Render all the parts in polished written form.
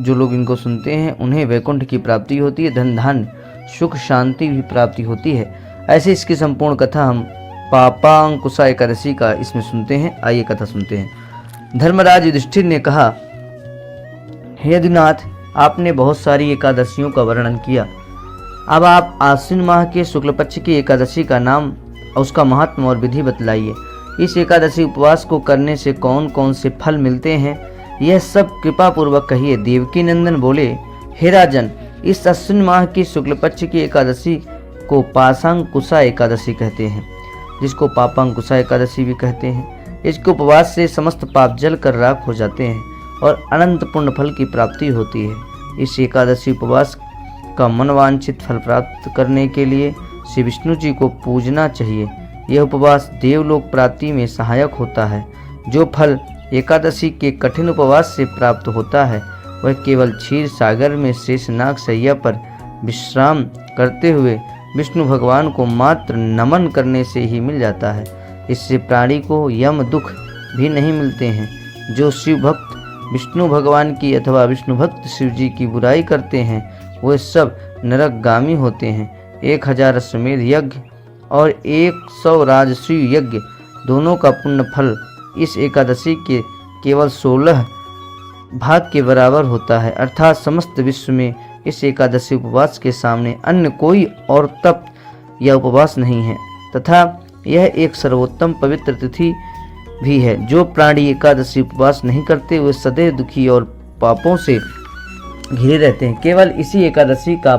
जो लोग इनको सुनते हैं उन्हें वैकुंठ की प्राप्ति होती है, धन धान्य सुख शांति भी प्राप्ति होती है। ऐसे इसकी संपूर्ण कथा हम पापांकुशा एकादशी का इसमें सुनते हैं। आइए कथा सुनते हैं। धर्मराज युधिष्ठिर ने कहा, हे यदुनाथ, आपने बहुत सारी एकादशियों का वर्णन किया। अब आप आश्विन माह के शुक्ल पक्ष की एकादशी का नाम, उसका महात्म और विधि बतलाइए। इस एकादशी उपवास को करने से कौन कौन से फल मिलते हैं, यह सब कृपा पूर्वक कहिए। देवकी नंदन बोले, हे राजन, इस अश्विन माह की शुक्ल पक्ष की एकादशी को पाशांकुशा एकादशी कहते हैं, जिसको पापांकुशा एकादशी भी कहते हैं। इसके उपवास से समस्त पाप जल कर राख हो जाते हैं और अनंत पुण्य फल की प्राप्ति होती है। इस एकादशी उपवास का मनवांछित फल प्राप्त करने के लिए श्री विष्णु जी को पूजना चाहिए। यह उपवास देवलोक प्राप्ति में सहायक होता है। जो फल एकादशी के कठिन उपवास से प्राप्त होता है वह केवल क्षीर सागर में शेषनाग शैया पर विश्राम करते हुए विष्णु भगवान को मात्र नमन करने से ही मिल जाता है। इससे प्राणी को यम दुख भी नहीं मिलते हैं। जो शिव भक्त विष्णु भगवान की अथवा विष्णु भक्त शिव जी की बुराई करते हैं वे सब नरकगामी होते हैं। 1000 अश्वमेध यज्ञ और 100 राजसूय यज्ञ दोनों का पुण्य फल इस एकादशी के केवल 16 भाग के बराबर होता है। अर्थात समस्त विश्व में इस एकादशी उपवास के सामने अन्य कोई और तप या उपवास नहीं है, तथा यह एक सर्वोत्तम पवित्र तिथि भी है। जो प्राणी एकादशी उपवास नहीं करते वे सदैव दुखी और पापों से घिरे रहते हैं। केवल इसी एकादशी का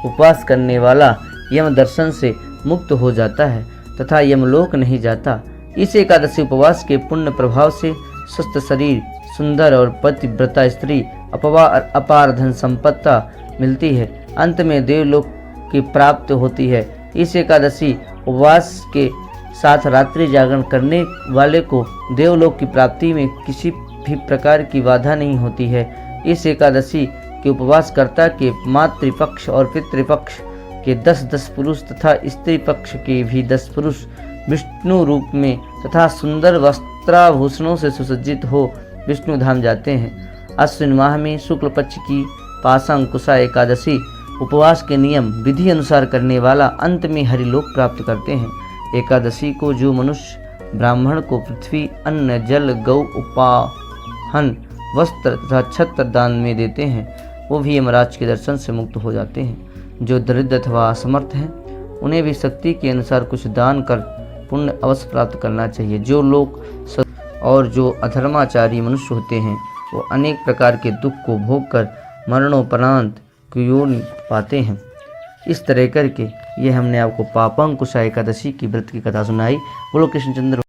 उपवास करने वाला यम दर्शन से मुक्त हो जाता है तथा यमलोक नहीं जाता। इस एकादशी उपवास के पुण्य प्रभाव से स्वस्थ शरीर, सुंदर और पतिव्रता स्त्री, अपार धन संपत्ता मिलती है। अंत में देवलोक की प्राप्त होती है। इस एकादशी उपवास के साथ रात्रि जागरण करने वाले को देवलोक की प्राप्ति में किसी भी प्रकार की बाधा नहीं होती है। इस एकादशी के उपवासकर्ता के मातृपक्ष और पितृपक्ष के 10 पुरुष तथा स्त्री पक्ष के भी 10 पुरुष विष्णु रूप में तथा सुंदर वस्त्राभूषणों से सुसज्जित हो विष्णु धाम जाते हैं। अश्विन माह में शुक्ल पक्ष की पाशांकुशा एकादशी उपवास के नियम विधि अनुसार करने वाला अंत में हरिलोक प्राप्त करते हैं। एकादशी को जो मनुष्य ब्राह्मण को पृथ्वी, अन्न, जल, गौ, उपाहन, वस्त्र तथा छत्र दान में देते हैं वो भी यमराज के दर्शन से मुक्त हो जाते हैं। जो दरिद्र अथवा असमर्थ हैं उन्हें भी शक्ति के अनुसार कुछ दान कर पुण्य अवश्य प्राप्त करना चाहिए। जो लोग और जो अधर्माचारी मनुष्य होते हैं वो अनेक प्रकार के दुख को भोग कर मरणोपरांत योनि पाते हैं। इस तरह करके ये हमने आपको पापांकुशा एकादशी की व्रत की कथा सुनाई। बोलो कृष्णचंद्र